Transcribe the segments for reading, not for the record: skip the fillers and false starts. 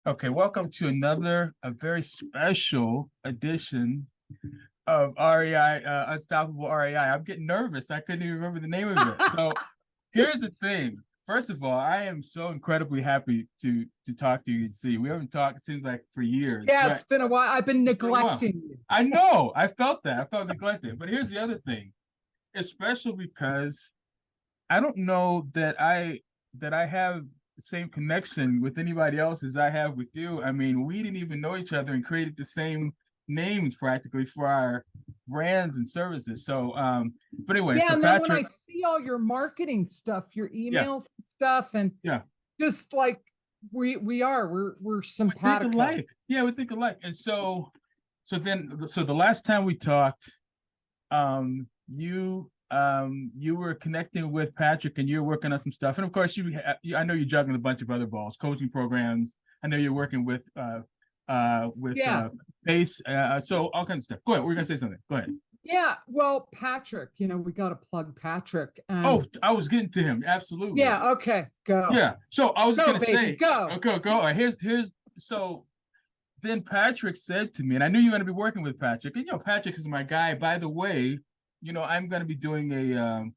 Okay, welcome to a very special edition of REI, Unstoppable REI. I'm getting nervous. I couldn't even remember the name of it. So here's the thing. First of all, I am so incredibly happy to talk to you and see. We haven't talked, it seems like for years, Yeah, but it's been a while. I've been it's been a while. neglecting you. I know. I felt that. I felt neglected. But here's the other thing. It's special because I don't know that I have the same connection with anybody else as I have with you. I mean, we didn't even know each other and created the same names practically for our brands and services. So, but anyway, Yeah, so and then when I Patrick, see all your marketing stuff, your yeah, emails and stuff, and yeah, just like we're we think simpatico. alike. Yeah, we think alike. And so the last time we talked, you were connecting with Patrick and you're working on some stuff. And of course, I know you're juggling a bunch of other balls, coaching programs. I know you're working with Yeah, Pace. So all kinds of stuff. Go ahead. We're gonna say something. Go ahead. yeah. Well, Patrick, we got to plug Patrick. Oh, And I was getting to him. Absolutely. yeah, okay, go, Yeah. So I was just go, gonna baby, say, go. okay, go. All right, here's so then Patrick said to me, and I knew you were going to be working with Patrick. And Patrick is my guy. By the way, I'm going to be doing an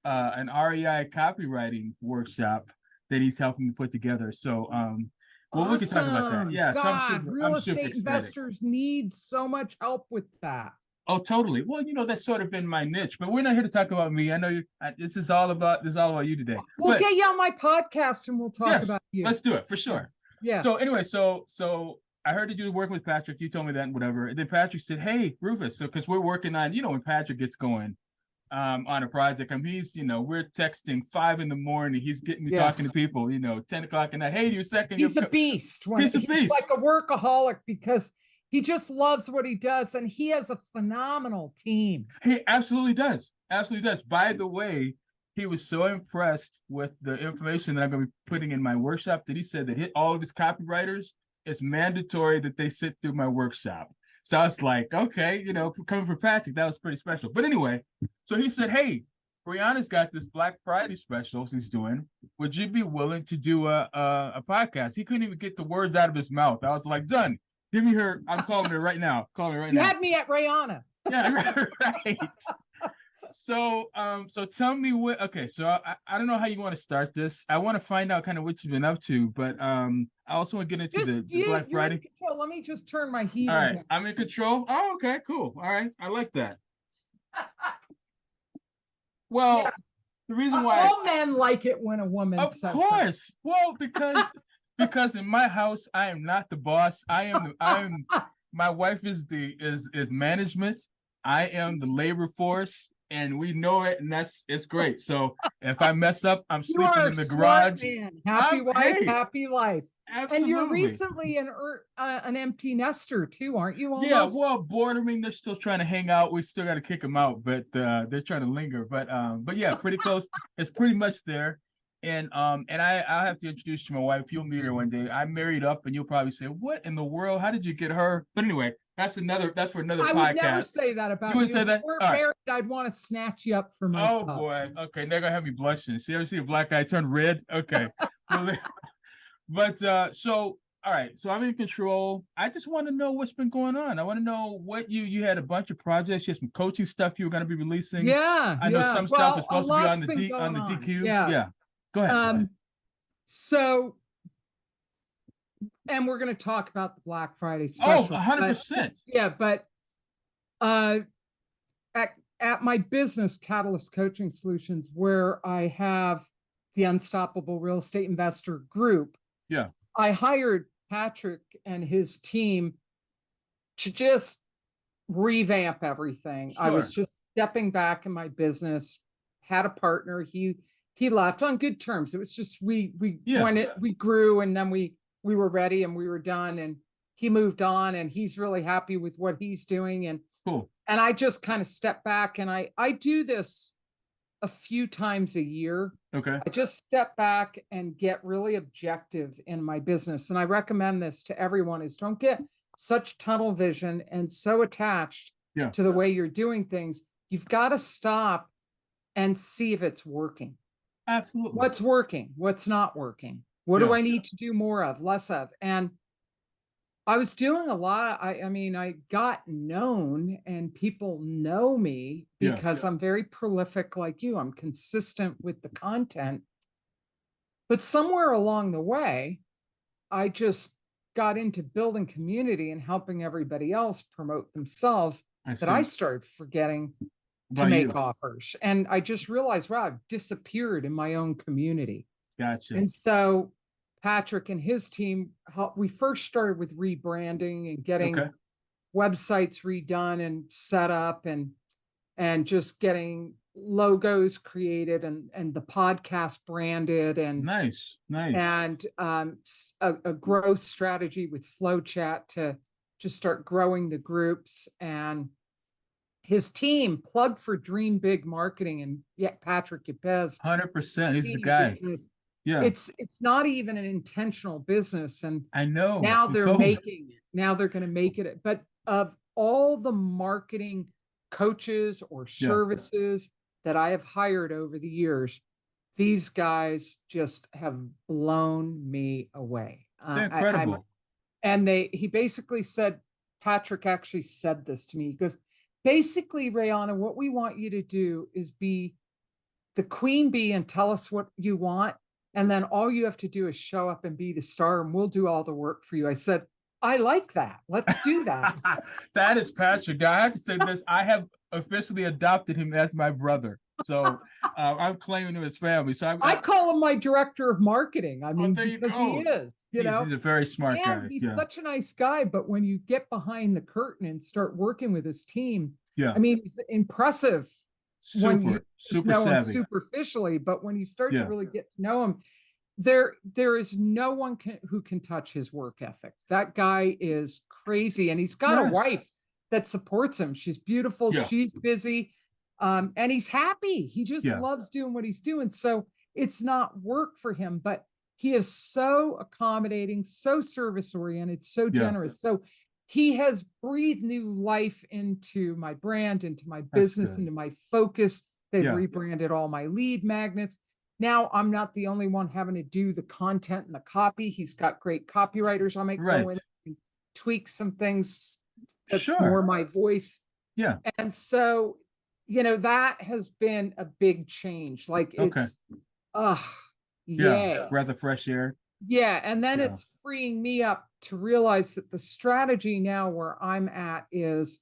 REI copywriting workshop that he's helping me put together. So, well, we can talk about that. Awesome. Yeah. So God, I'm real super estate excited. investors need so much help with that. Oh, totally. Well, that's sort of been my niche, but we're not here to talk about me. I know this is all about you today. We'll But get you on my podcast and we'll talk yes, about you. let's do it for Yeah. sure. Yeah. So anyway, so I heard that you were working with Patrick. You told me that and whatever. And then Patrick said, "Hey, Rufus." So because we're working on, when Patrick gets going on a project, we're texting 5 a.m. He's getting me Yeah. talking to people, 10 o'clock at night. Hey, do you second? He's a beast. When He's a he's like beast. a workaholic because he just loves what he does and he has a phenomenal team. He absolutely does. Absolutely does. By the way, he was so impressed with the information that I'm going to be putting in my workshop that he said that all of his copywriters, it's mandatory that they sit through my workshop. So I was like, okay, coming from Patrick, that was pretty special. But anyway, so he said, hey, Rayana's got this Black Friday special he's doing. Would you be willing to do a podcast? He couldn't even get the words out of his mouth. I was like, done. Give me her. I'm calling her right now. Call me right You now. had me at Rayana. Yeah, right. So tell me what. Okay, so I don't know how you want to start this. I want to find out kind of what you've been up to, but I also want to get into the Black You're in Friday. control. Let me just turn my heat All right, on. I'm in control. Oh, okay, cool. All right, I like that. Well, Yeah. the reason why, All men like it when a woman of says course, well, because in my house I am not the boss. My wife is the management. I am the labor force, and we know it, and it's great. So if I mess up, I'm you sleeping are a in the smart garage. man. Happy wife, Hey, happy life. And you're absolutely. recently an empty nester too, aren't you? Yeah, Almost. well, bordering, they're still trying to hang out. We still got to kick them out, but they're trying to linger. But yeah, pretty close. It's pretty much there. And I'll have to introduce you to my wife. You'll meet her one day. I'm married up, and you'll probably say, "What in the world? How did you get her?" But anyway, that's for another I would never podcast. say that You about would you. say If that? we're All right. married, I'd want to snatch you up for Oh myself. boy. Okay, they're gonna have me blushing. See, ever see a black guy turn red? Okay. Well, but so all right, so I'm in control. I just want to know what's been going on. I want to know what you had a bunch of projects, you had some coaching stuff you were going to be releasing. Yeah, I know yeah. some stuff is Well, a supposed to be lot's on the been D on going the on. DQ. Yeah. Yeah. Go ahead. Go ahead. So, and we're going to talk about the Black Friday Oh, special. 100%. Yeah, but uh, at my business, Catalyst Coaching Solutions, where I have the Unstoppable Real Estate Investor Group, Yeah. I hired Patrick and his team to just revamp everything. Sure. I was just stepping back in my business, had a partner. He left on good terms. It was just we grew, and then we were ready and we were done, and he moved on, and he's really happy with what he's doing. And Cool. And I just kind of step back, and I do this a few times a year. Okay. I just step back and get really objective in my business. And I recommend this to everyone is don't get such tunnel vision and so attached to the way you're doing things. You've got to stop and see if it's working. Absolutely. What's working? What's not working? What do I need to do more of, less of? And I was doing a lot. I mean, I got known and people know me Yeah. because I'm very prolific like you. I'm consistent with the content. But somewhere along the way, I just got into building community and helping everybody else promote themselves I that I see. started forgetting to About make you. offers. And I just realized, wow, I've disappeared in my own community. Gotcha. And so Patrick and his team helped. We first started with rebranding and getting Okay. websites redone and set up and just getting logos created and the podcast branded Nice. Nice. and a growth strategy with flow chat to just start growing the groups. And his team plugged for Dream Big Marketing and yet Patrick Ypez 100%. He's the guy. because Yeah. it's not even an intentional business. And I know. now You they're told me. making it. Now they're going to make it. But of all the marketing coaches or Yeah. services that I have hired over the years, these guys just have blown me away. They're incredible. And he basically said, Patrick actually said this to me. He goes, basically, Rayana, what we want you to do is be the queen bee and tell us what you want. And then all you have to do is show up and be the star, and we'll do all the work for you. I said, I like that. Let's do that. That is Patrick. Now, I have to say this. I have officially adopted him as my brother. So I'm claiming him as family. So I call him my director of marketing. I mean, because he is, he's a very smart guy. and he's such a nice guy. But when you get behind the curtain and start working with his team, I mean, he's impressive when you super know him savvy. superficially. But when you start to really get to know him, there is no one who can touch his work ethic. That guy is crazy, and he's got a wife that supports him. She's beautiful. She's busy. And he's happy. He just loves doing what he's doing. So it's not work for him, but he is so accommodating, so service oriented, so generous. So he has breathed new life into my brand, into my business, into my focus. They've rebranded all my lead magnets. Now I'm not the only one having to do the content and the copy. He's got great copywriters. I might go in and tweak some things that's more my voice. Yeah. And so that has been a big change. Like it's, breath of fresh air. Yeah. And then it's freeing me up to realize that the strategy now where I'm at is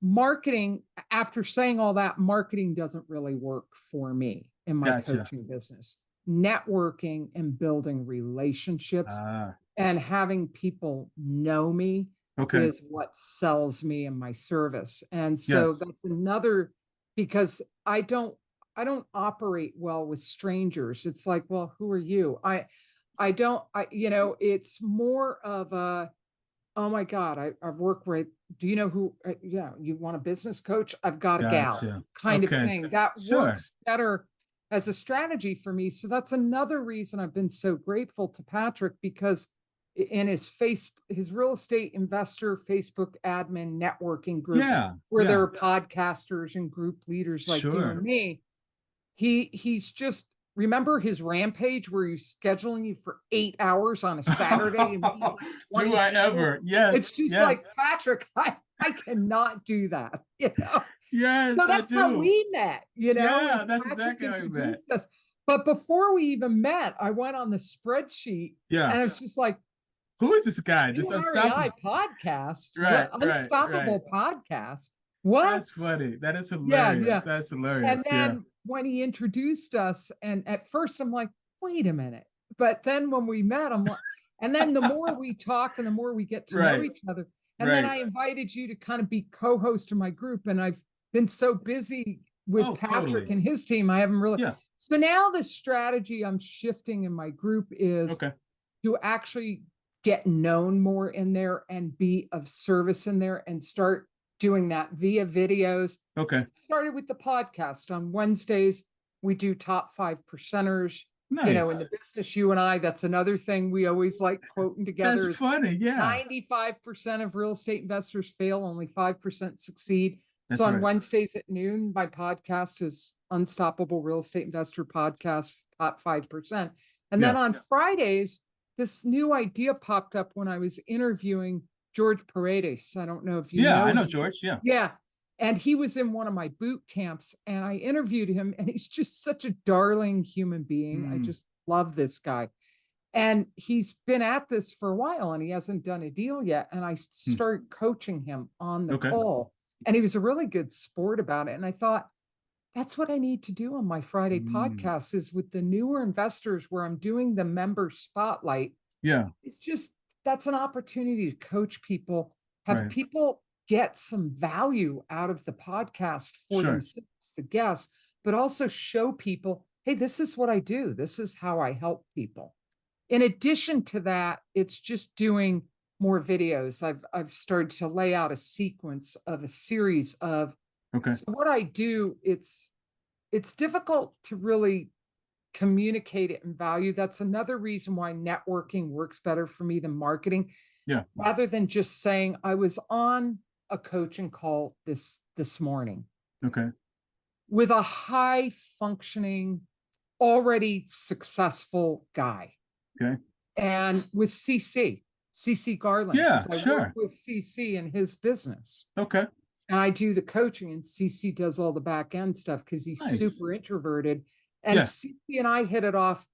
marketing. After saying all that, marketing doesn't really work for me in my coaching business. Networking and building relationships and having people know me is what sells me in my service. And so that's another, because I don't operate well with strangers. It's like, well, who are you? It's more of a, oh my God, I've worked with, do you know who, you want a business coach? I've got a gal kind of thing that works better as a strategy for me. So that's another reason I've been so grateful to Patrick, because in his real estate investor Facebook admin networking group, where there are podcasters and group leaders like you and me, he's just, remember his rampage where he's scheduling you for 8 hours on a Saturday and meet like 20 do I people? ever? Yes. It's just like, Patrick, I cannot do that, Yes, so that's how we met, Yeah, that's exactly how we met. Us. But before we even met, I went on the spreadsheet and it's just like, who is this guy? This REI podcast, Unstoppable podcast. What? That's funny. That is hilarious. Yeah. That's hilarious. And then when he introduced us, and at first I'm like, wait a minute. But then when we met, I'm like, and then the more we talk and the more we get to know each other. And then I invited you to kind of be co-host of my group. And I've been so busy with Patrick and his team, I haven't really. So now the strategy I'm shifting in my group is to actually get known more in there and be of service in there and start doing that via videos. So started with the podcast on Wednesdays. We do top 5%ers. In the business, you and I, that's another thing we always like quoting together. That's funny. 95% of real estate investors fail, only 5% succeed. So on Wednesdays at noon, my podcast is Unstoppable Real Estate Investor Podcast, top 5%. And then on Fridays, this new idea popped up when I was interviewing George Paredes. I don't know if you Yeah, know I know him. George. Yeah. Yeah. And he was in one of my boot camps and I interviewed him and he's just such a darling human being. I just love this guy. And he's been at this for a while and he hasn't done a deal yet. And I started coaching him on the Okay. call. And he was a really good sport about it. And I thought, that's what I need to do on my Friday podcast is with the newer investors where I'm doing the member spotlight. Yeah. It's just, that's an opportunity to coach people, have Right. people get some value out of the podcast for Sure. themselves, the guests, but also show people, hey, this is what I do. This is how I help people. In addition to that, it's just doing more videos. I've started to lay out a sequence of a series of, Okay. so what I do, it's difficult to really communicate it in value. That's another reason why networking works better for me than marketing. Yeah. Rather than just saying, I was on a coaching call this morning. Okay. With a high functioning, already successful guy. Okay. And with CC Garland. Yeah, I sure. work with CC in his business. Okay. And I do the coaching and CC does all the back end stuff because he's super introverted. And Yeah. CC and I hit it off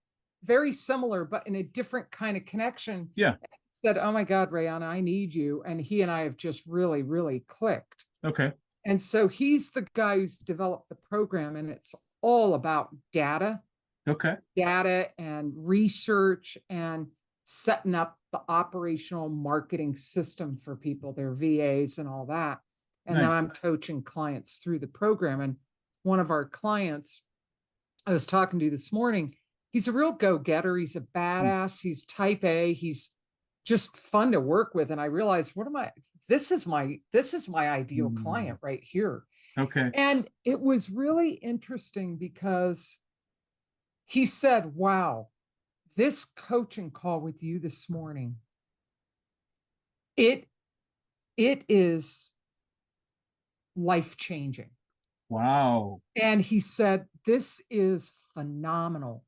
very similar, but in a different kind of connection. Yeah. Said, oh my God, Rayana, I need you. And he and I have just really, really clicked. Okay. And so he's the guy who's developed the program and it's all about data. Okay. Data and research and setting up the operational marketing system for people, their VAs and all that. And then I'm coaching clients through the program. And one of our clients I was talking to this morning, he's a real go-getter. He's a badass. He's type A. He's just fun to work with. And I realized, this is my ideal client right here. Okay. And it was really interesting because he said, wow, this coaching call with you this morning, it is life-changing. Wow. And he said, this is phenomenal.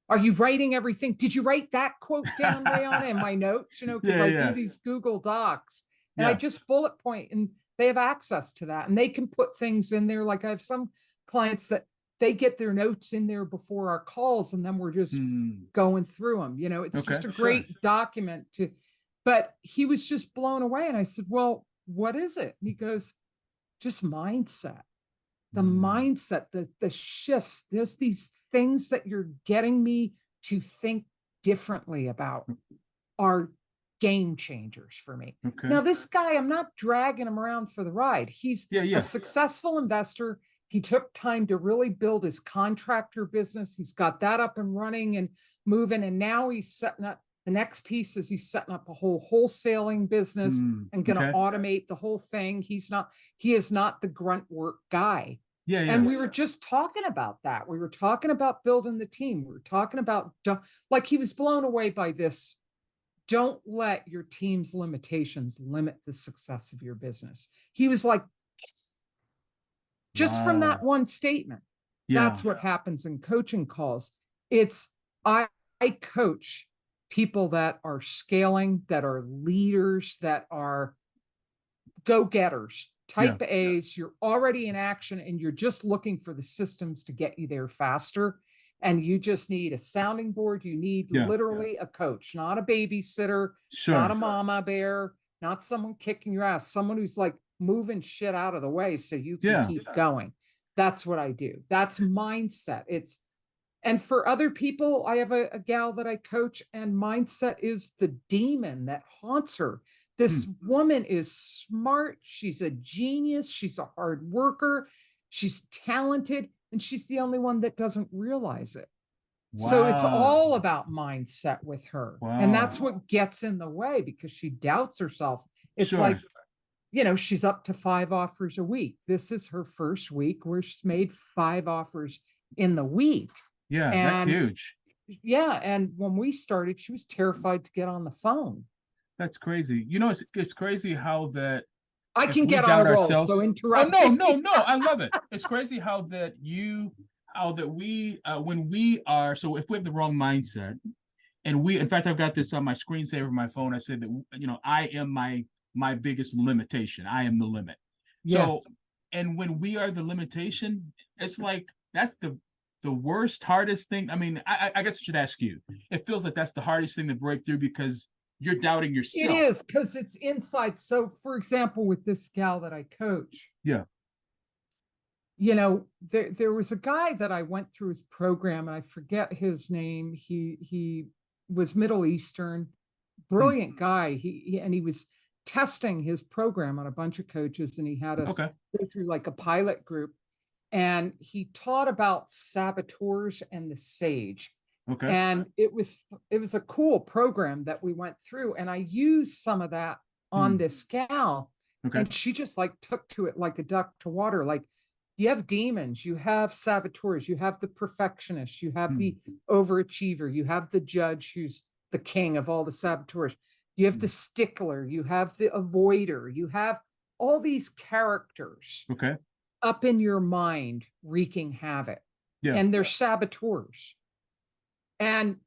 Are you writing everything? Did you write that quote down, Rayana, in my notes? You know, because I do these Google Docs and I just bullet point and they have access to that and they can put things in there. Like I have some clients that they get their notes in there before our calls and then we're just going through them. You know, it's just a great document to, but he was just blown away. And I said, well, what is it? And he goes, just mindset. The mindset, the shifts, there's these things that you're getting me to think differently about are game changers for me. Okay. Now, this guy, I'm not dragging him around for the ride. He's a successful investor. He took time to really build his contractor business. He's got that up and running and moving. And now he's setting up, the next piece is he's setting up a whole wholesaling business and going to automate the whole thing. He is not the grunt work guy. And we were just talking about that. We were talking about building the team. We were talking about, like he was blown away by this. Don't let your team's limitations limit the success of your business. He was like, just from that one statement, that's what happens in coaching calls. It's, I coach people that are scaling, that are leaders, that are go-getters. Type A's, you're already in action and you're just looking for the systems to get you there faster. And you just need a sounding board. You need literally a coach, not a babysitter, not a mama bear, not someone kicking your ass, someone who's like moving shit out of the way so you can keep going. That's what I do. That's mindset. And for other people, I have a gal that I coach and mindset is the demon that haunts her. This woman is smart. She's a genius. She's a hard worker. She's talented. And she's the only one that doesn't realize it. Wow. So it's all about mindset with her. Wow. And that's what gets in the way because she doubts herself. It's like, you know, she's up to 5 offers a week. This is her first week where she's made 5 offers in the week. Yeah, that's huge. Yeah. And when we started, she was terrified to get on the phone. That's crazy. You know, it's crazy how that I can get on a roll, so interrupt. Oh, no, I love it. It's crazy how we, when we are, so if we have the wrong mindset And in fact, I've got this on my screensaver of my phone. I said that, I am my biggest limitation. I am the limit. Yeah. So, and when we are the limitation, it's like that's the worst, hardest thing. I mean, I guess I should ask you. It feels like that's the hardest thing to break through because you're doubting It yourself. is, because it's inside. So, for example, with this gal that I coach, Yeah. there was a guy that I went through his program, and I forget his name. He was Middle Eastern, brilliant guy. He was testing his program on a bunch of coaches, and he had us Okay. go through like a pilot group, and he taught about saboteurs and the sage. Okay. And it was a cool program that we went through, and I used some of that on this gal, Okay. and she just like took to it like a duck to water. Like, you have demons, you have saboteurs, you have the perfectionist, you have the overachiever, you have the judge who's the king of all the saboteurs, you have the stickler, you have the avoider, you have all these characters Okay. up in your mind wreaking havoc. Yeah. And they're saboteurs. And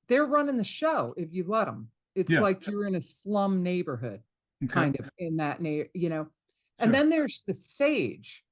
they're running the show if you let them. It's like you're in a slum neighborhood, kind of in that And then there's the sage.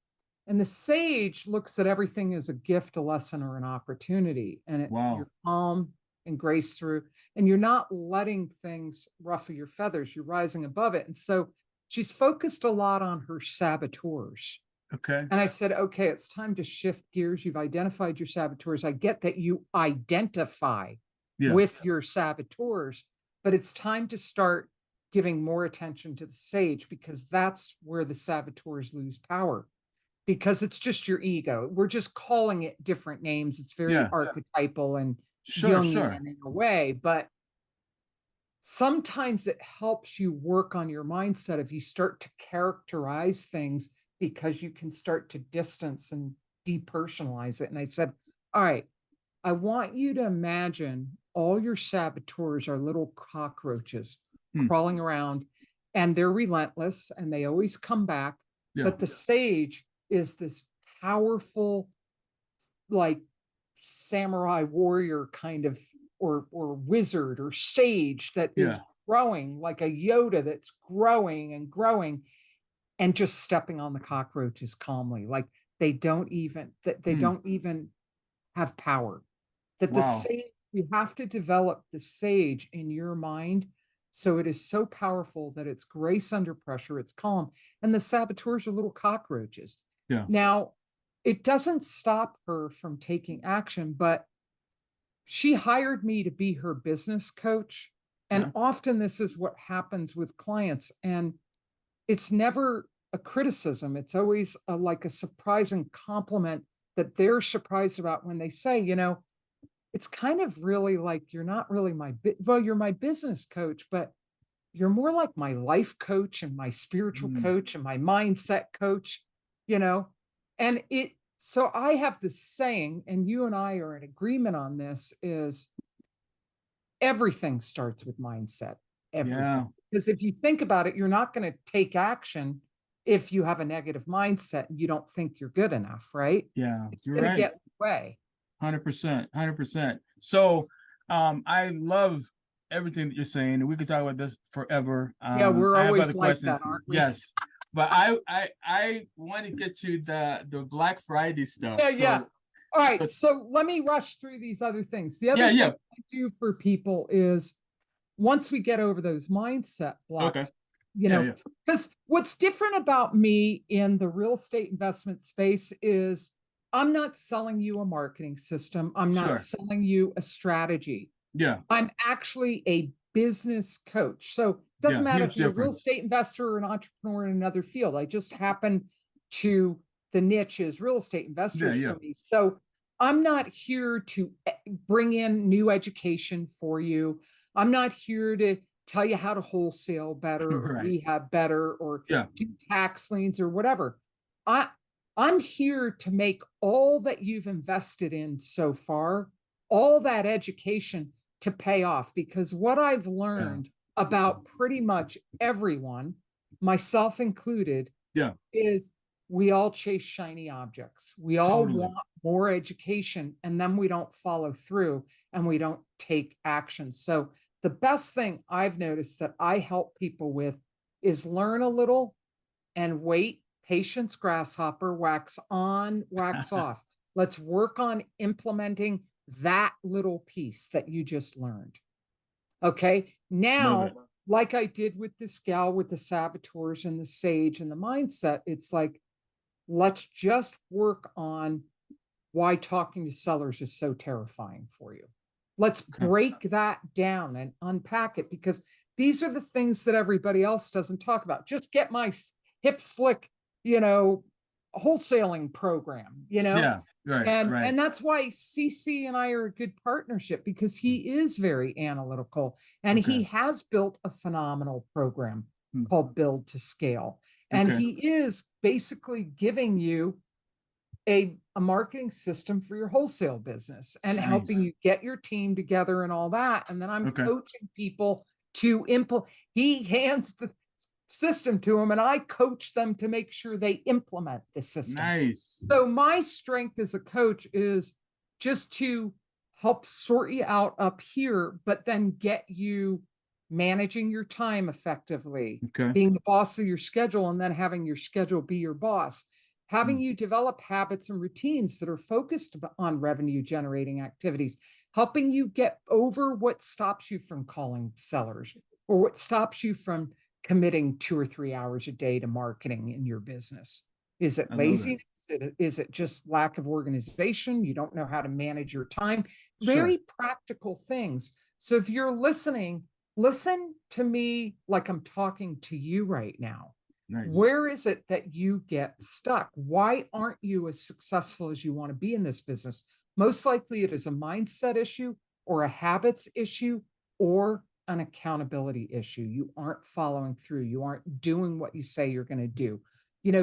And the sage looks at everything as a gift, a lesson, or an opportunity. And you're calm and grace through, and you're not letting things ruffle your feathers. You're rising above it. And so she's focused a lot on her saboteurs. Okay. And I said, okay, it's time to shift gears. You've identified your saboteurs. I get that you identify with your saboteurs, but it's time to start giving more attention to the sage, because that's where the saboteurs lose power, because it's just your ego. We're just calling it different names. It's very archetypal and Jungian in a way, but sometimes it helps you work on your mindset if you start to characterize things, because you can start to distance and depersonalize it. And I said, all right, I want you to imagine all your saboteurs are little cockroaches crawling around, and they're relentless and they always come back. But the sage is this powerful, like, samurai warrior kind of, or wizard or sage that is growing, like a Yoda that's growing and growing, and just stepping on the cockroaches calmly. Like, they don't even have power. That the sage, you have to develop the sage in your mind, so it is so powerful that it's grace under pressure, it's calm, and the saboteurs are little cockroaches. Now, it doesn't stop her from taking action, but she hired me to be her business coach. And often this is what happens with clients. And it's never a criticism. It's always like a surprising compliment that they're surprised about, when they say, it's kind of really like, you're not really you're my business coach, but you're more like my life coach and my spiritual coach and my mindset coach, and so I have this saying, and you and I are in agreement on this, is everything starts with mindset. Everything. Because if you think about it, you're not going to take action if you have a negative mindset and you don't think you're good enough, right? Yeah, you're going to get in the way. 100%, 100%. So, I love everything that you're saying, and we could talk about this forever. We're always like that, aren't we? Yes, but I want to get to the Black Friday stuff. Yeah. All right, so let me rush through these other things. The other thing I do for people is, once we get over those mindset blocks, because what's different about me in the real estate investment space is, I'm not selling you a marketing system. I'm not selling you a strategy. I'm actually a business coach. So it doesn't matter if you're a real estate investor or an entrepreneur in another field. I just happen to, the niche is real estate investors for me. So I'm not here to bring in new education for you. I'm not here to tell you how to wholesale better or rehab better or do tax liens or whatever. I'm here to make all that you've invested in so far, all that education, to pay off. Because what I've learned about pretty much everyone, myself included, is we all chase shiny objects. We all Totally. want more education, and then we don't follow through and we don't take action. So the best thing I've noticed that I help people with is learn a little and wait. Patience, grasshopper, wax on, wax off. Let's work on implementing that little piece that you just learned. Okay. Love it. Now, like I did with this gal with the saboteurs and the sage and the mindset, it's like, let's just work on why talking to sellers is so terrifying for you. Let's break that down and unpack it, because these are the things that everybody else doesn't talk about. Just get my hip slick, wholesaling program, Yeah, right, and right. that's why CC and I are a good partnership, because he is very analytical and he has built a phenomenal program called Build to Scale. And he is basically giving you a marketing system for your wholesale business and helping you get your team together and all that. And then I'm coaching people to implement. He hands the system to them and I coach them to make sure they implement the system. Nice. So my strength as a coach is just to help sort you out up here, but then get you managing your time effectively, being the boss of your schedule, and then having your schedule be your boss, having you develop habits and routines that are focused on revenue generating activities, helping you get over what stops you from calling sellers or what stops you from committing 2 or 3 hours a day to marketing in your business. Is it laziness? Is it just lack of organization? You don't know how to manage your time? Very practical things. So if you're listening, listen to me like I'm talking to you right now. Nice. Where is it that you get stuck? Why aren't you as successful as you want to be in this business? Most likely it is a mindset issue or a habits issue or an accountability issue. You aren't following through. You aren't doing what you say you're going to do.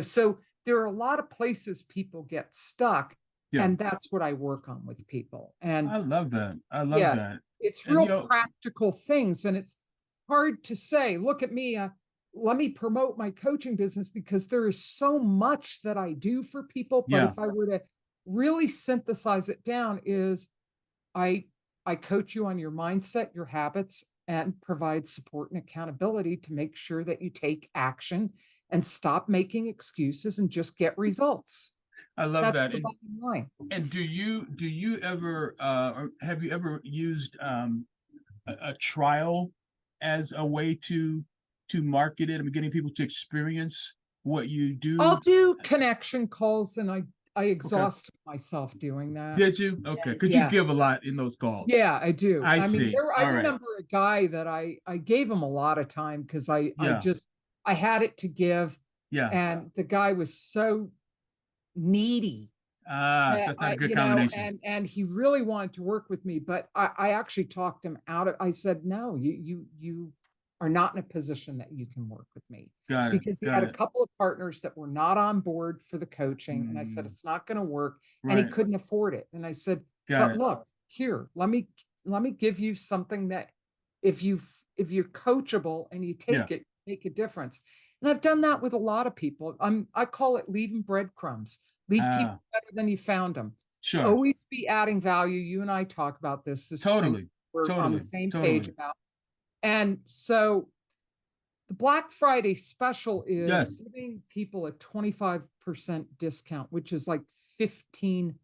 So there are a lot of places people get stuck. And that's what I work on with people. And I love that. I love that. It's real practical things. And it's hard to say, look at me, let me promote my coaching business, because there is so much that I do for people. But if I were to really synthesize it down, is I coach you on your mindset, your habits, and provide support and accountability to make sure that you take action and stop making excuses and just get results. I love that. The bottom line. And do you ever or have you ever used a trial as a way to market it and getting people to experience what you do? I'll do connection calls, and I exhausted myself doing that. Did you? Okay, because you give a lot in those calls. Yeah, I do. I mean, see. I remember a guy that I gave him a lot of time because I had it to give. Yeah. And the guy was so needy. So that's not a good combination. And he really wanted to work with me, but I actually talked him out of. I said, no, you are not in a position that you can work with me. Got it. Because he had a couple of partners that were not on board for the coaching. And I said, it's not going to work. And he couldn't afford it. And I said, but look, here, let me give you something that if you're coachable and you take it, make a difference. And I've done that with a lot of people. I call it leaving breadcrumbs. Leave people better than you found them. Sure. Always be adding value. You and I talk about this. Totally. We're on the same page about. And so the Black Friday special is giving people a 25% discount, which is like $1,500.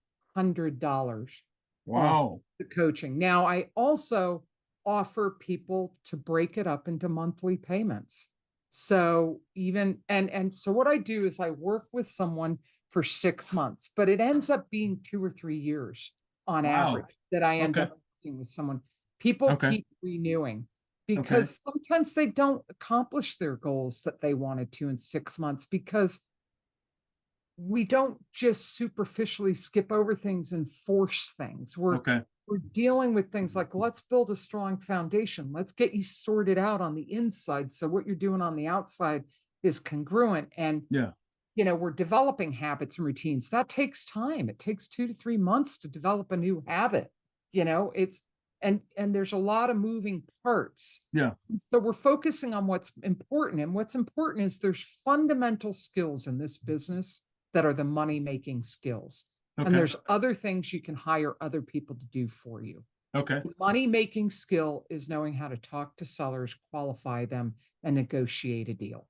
Wow. The coaching. Now, I also offer people to break it up into monthly payments. So so what I do is I work with someone for 6 months, but it ends up being 2 or 3 years on average that I end up working with someone. People keep renewing because sometimes they don't accomplish their goals that they wanted to in 6 months, because we don't just superficially skip over things and force things. We're dealing with things like, let's build a strong foundation. Let's get you sorted out on the inside, so what you're doing on the outside is congruent. And we're developing habits and routines. That takes time. It takes 2 to 3 months to develop a new habit. It's and there's a lot of moving parts. Yeah. So we're focusing on what's important. And what's important is there's fundamental skills in this business that are the money-making skills. And Okay. there's other things you can hire other people to do for you. Okay. The money-making skill is knowing how to talk to sellers, qualify them, and negotiate a deal.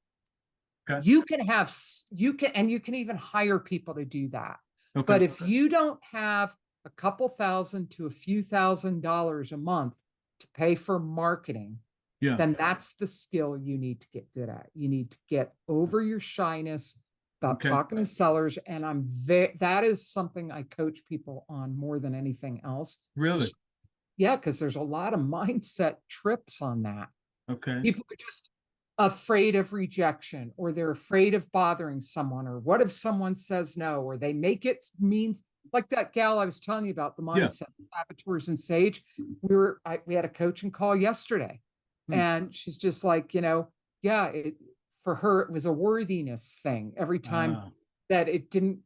Okay. You can have, you can even hire people to do that. Okay. But if you don't have a couple thousand to a few $1,000s a month to pay for marketing, Yeah. then that's the skill you need to get good at. You need to get over your shyness about Okay. talking to sellers. And that is something I coach people on more than anything else. Really? Yeah, because there's a lot of mindset trips on that. Okay. People are just afraid of rejection, or they're afraid of bothering someone, or what if someone says no, or they make it means, like that gal I was telling you about, the mindset saboteurs and sage. We had a coaching call yesterday, and she's just like, yeah, for her, it was a worthiness thing. Every time that it didn't,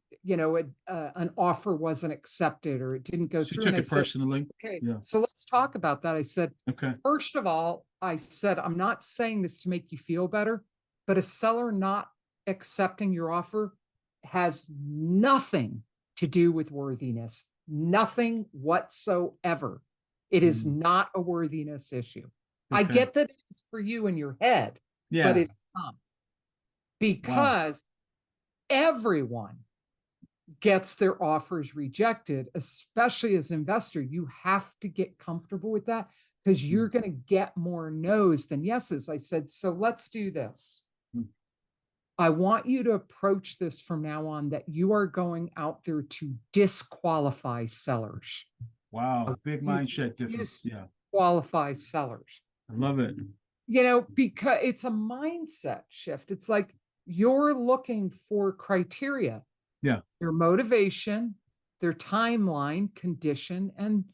an offer wasn't accepted or it didn't go She through. took And I it said, personally. okay, Yeah. so let's talk about that. I said, Okay. first of all, I said, I'm not saying this to make you feel better, but a seller not accepting your offer has nothing to do with worthiness, nothing whatsoever. It is not a worthiness issue. I Okay. get that it's for you in your head, but Yeah. it's not, because everyone gets their offers rejected, especially as an investor. You have to get comfortable with that, because you're going to get more no's than yeses. I said, so let's do this. I want you to approach this from now on that you are going out there to disqualify sellers. Wow. Big mindset difference. Yeah. Disqualify sellers. I love it. Because it's a mindset shift. It's like you're looking for criteria. Yeah. Their motivation, their timeline, condition, and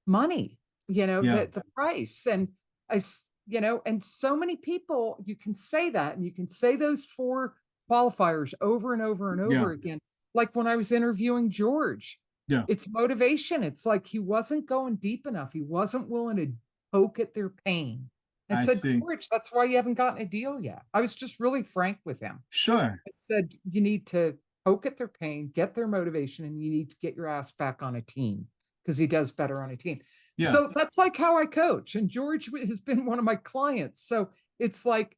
money, the price. And and so many people, you can say that, and you can say those four qualifiers over and over and over again. Like when I was interviewing George, it's motivation. It's like he wasn't going deep enough. He wasn't willing to poke at their pain. I said, George, that's why you haven't gotten a deal yet. I was just really frank with him. Sure. I said, you need to poke at their pain, get their motivation, and you need to get your ass back on a team, because he does better on a team. Yeah. So that's like how I coach. And George has been one of my clients. So it's like,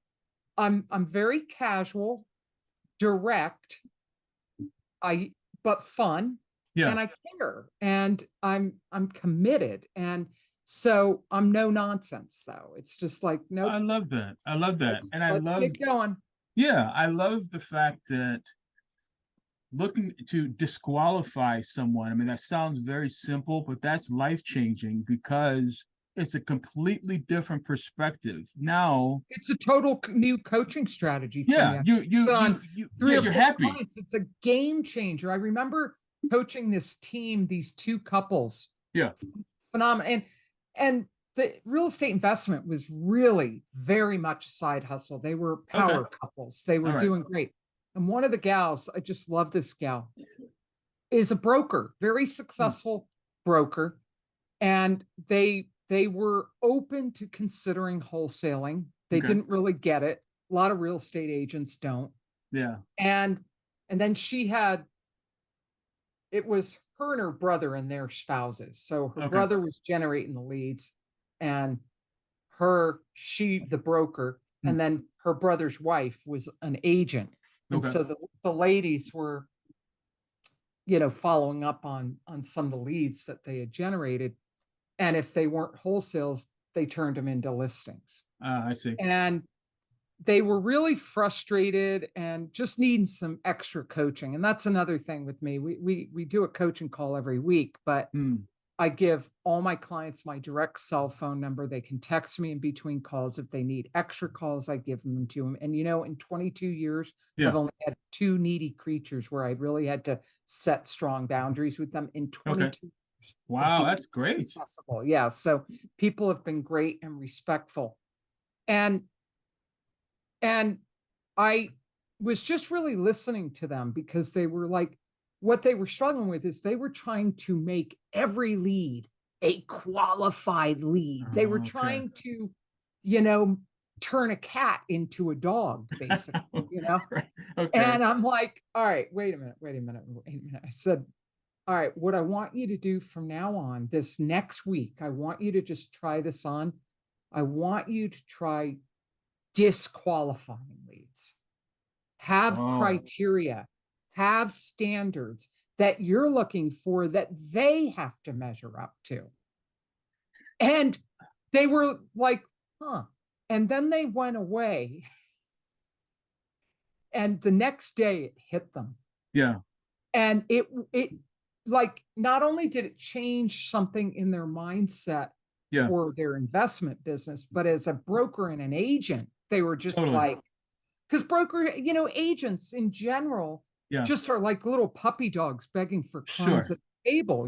I'm very casual, direct, but fun. Yeah. And I care, and I'm committed. And so I'm no nonsense, though. It's just like, no. I love that. I love that. And I love, get going. Yeah. I love the fact that looking to disqualify someone, I mean, that sounds very simple, but that's life-changing, because it's a completely different perspective. Now it's a total new coaching strategy for yeah, me. you're happy. Clients. It's a game changer. I remember coaching this team, these two couples. Yeah. Phenomenal. And the real estate investment was really very much a side hustle. They were power couples. They were doing great. And one of the gals, I just love this gal, is a broker, very successful broker. And they were open to considering wholesaling. They didn't really get it. A lot of real estate agents don't. Yeah. And then it was her and her brother and their spouses. So her brother was generating the leads, and the broker, and then her brother's wife was an agent. And so the ladies were, following up on some of the leads that they had generated. And if they weren't wholesales, they turned them into listings. I see. And they were really frustrated and just needing some extra coaching. And that's another thing with me. We do a coaching call every week, but I give all my clients my direct cell phone number. They can text me in between calls. If they need extra calls, I give them to them. And, in 22 years, I've only had 2 needy creatures where I really had to set strong boundaries with them in 22 years. Wow, that's great. Accessible. Yeah. So people have been great and respectful. And I was just really listening to them, because they were like, what they were struggling with is they were trying to make every lead a qualified lead. They were trying to, turn a cat into a dog, basically, Okay. And I'm like, all right, wait a minute, wait a minute, wait a minute. I said, all right, what I want you to do from now on, this next week, I want you to just try this on. I want you to try disqualifying leads. Have Oh, criteria, have standards that you're looking for that they have to measure up to. And they were like, huh. And then they went away. And the next day it hit them. yeah, And it like not only did it change something in their mindset yeah, for their investment business, but as a broker and an agent, they were just totally. like, because agents in general Yeah, just are like little puppy dogs begging for crumbs sure. at the table,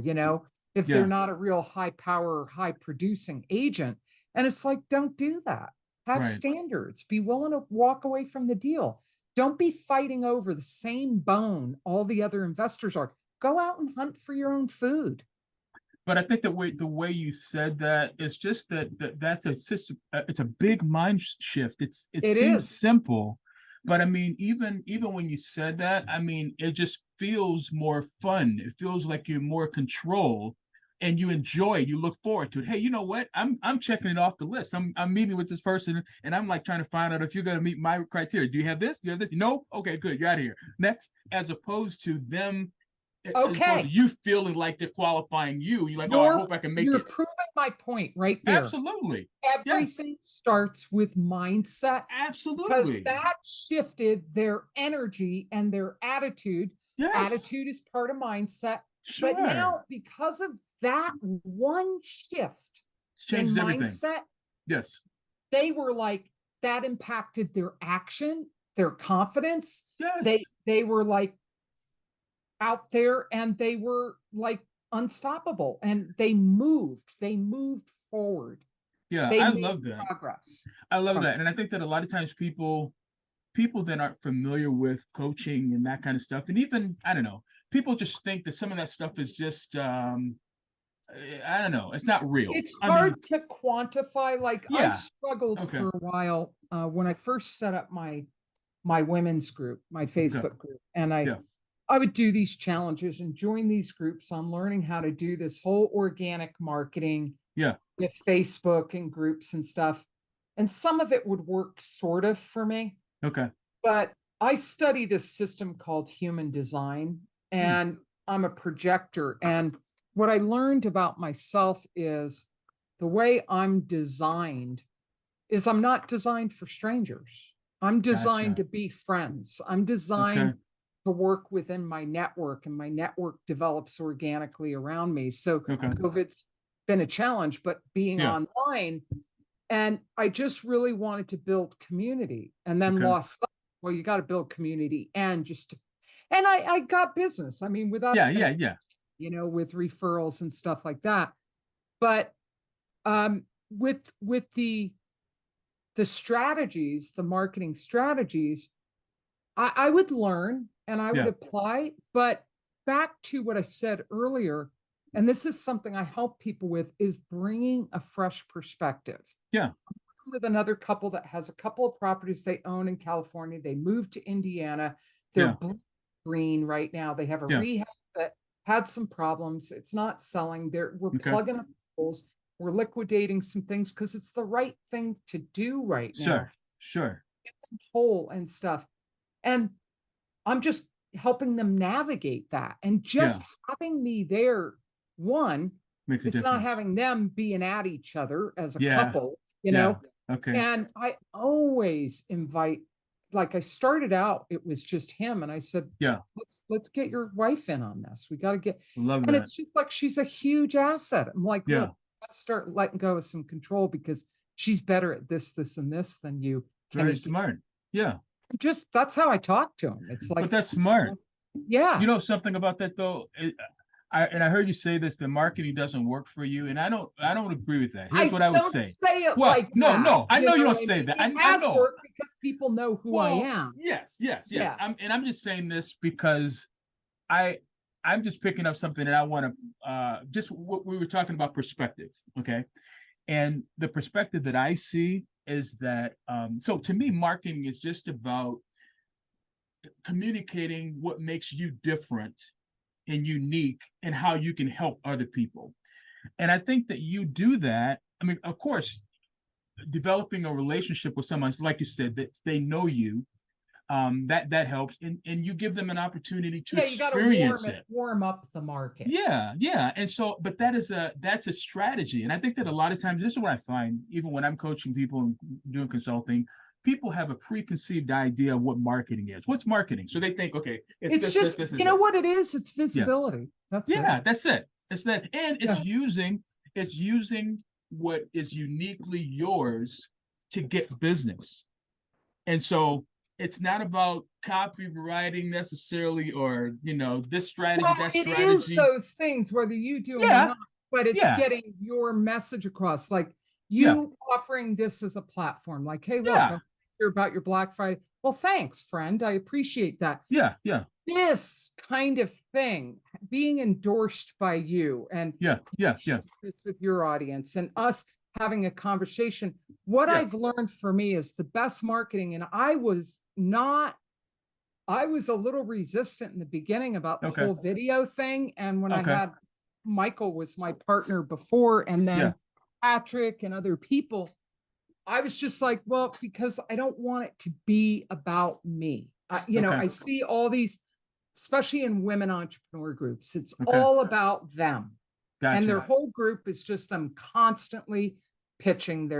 if they're Yeah, not a real high power, high producing agent. And it's like, don't do that. Have right. standards, be willing to walk away from the deal. Don't be fighting over the same bone all the other investors are. Go out and hunt for your own food. But I think the way you said that is just that's it's a big mind shift. It It seems is. simple, but I mean, even when you said that, I mean, it just feels more fun. It feels like you're more control, and you enjoy it. You look forward to it. Hey, you know what? I'm checking it off the list. I'm meeting with this person, and I'm like trying to find out if you're going to meet my criteria. Do you have this? Do you have this? No? Okay, good. You're out of here. Next, as opposed to them as opposed to Okay. you feeling like they're qualifying you. You're like, oh, I You're hope I can make you're it. proving my point right there. Absolutely. Yes. Everything starts with mindset because Absolutely. that shifted their energy and their attitude. Yes. Attitude is part of mindset. But Sure. now, because of that one shift It in changes everything. mindset, Yes. they were like, that impacted their action, their confidence. They Yes. they were like out there and they were like unstoppable and they moved forward. Yeah. They I made love that. progress. I love Progress. that. And I think that a lot of times people that aren't familiar with coaching and that kind of stuff, and even I don't know, people just think that some of that stuff is just I don't know, it's not real. It's I mean, hard to quantify. Like I yeah. struggled Okay. for a while when I first set up my women's group, my Okay. Facebook group, and I Yeah. I would do these challenges and join these groups on learning how to do this whole organic marketing Yeah. with Facebook and groups and stuff. And some of it would work sort of for me, Okay. but I studied a system called human design Hmm. and I'm a projector. And what I learned about myself is the way I'm designed is I'm not designed for strangers. I'm designed Gotcha. to be friends. I'm Okay. designed to work within my network, and my network develops organically around me. So Okay. COVID's been a challenge, but being Yeah. online, and I just really wanted to build community and then Okay. lost. Well, you got to build community and and I got business. I mean, without Yeah. even, Yeah. Yeah. with referrals and stuff like that. But with the strategies, the marketing strategies, I would learn and I would Yeah. apply. But back to what I said earlier, and this is something I help people with, is bringing a fresh perspective. Yeah. With another couple that has a couple of properties they own in California. They moved to Indiana. They're Yeah. blue green right now. They have a Yeah. rehab that had some problems. It's not selling. We're Okay. plugging up holes. We're liquidating some things because it's the right thing to do right now. Sure. Sure. Whole and stuff. And I'm just helping them navigate that. And Yeah. just having me there, one, Makes a it's not difference. having them being at each other as a Yeah. couple, Yeah. Okay. and I always invite, like I started out, it was just him. And I said, Yeah. let's get your wife in on this. We got to get, Love and that. it's just like she's a huge asset. I'm like, look, Yeah. let's start letting go of some control because she's better at this and this than you. Very smart. Yeah. Just that's how I talk to him. It's But like, that's smart. yeah, You know something about that though? I heard you say this, the marketing doesn't work for you, and I don't agree with that. Here's I what I would don't say. say it Well, like no, that. no, I You know you know don't what I say mean? that. It I has know. worked because people know who I Well, am. yes, yes, yes. Yeah. I'm just saying this because I I'm just picking up something that I want to just what we were talking about perspective, okay? And the perspective that I see is that so to me marketing is just about communicating what makes you different and unique and how you can help other people. And I think that you do that. I mean, of course, developing a relationship with someone, like you said, that they know you, that helps, and you give them an opportunity to you got to experience it. warm up the market. Yeah. And so, but that's a strategy. And I think that a lot of times, this is what I find, even when I'm coaching people and doing consulting, people have a preconceived idea of what marketing is. What's marketing? So they think, okay, it's just, you know what it is? It's visibility. That's it. That's it. It's that, and it's using what is uniquely yours to get business. And so it's not about copywriting necessarily, or this strategy, that It strategy. is those things, whether you do them or not, but it's getting your message across. Like you offering this as a platform, like, hey, look, I'm here about your Black Friday. Well, thanks, friend. I appreciate that. Yeah. This kind of thing, being endorsed by you, and this with your audience, and us having a conversation. What I've learned for me is the best marketing, and I was a little resistant in the beginning about the whole video thing. And when I had Michael was my partner before, and then Patrick and other people, I was just like, well, because I don't want it to be about me. I see all these, especially in women entrepreneur groups, it's all about them. Gotcha. And their whole group is just them constantly pitching their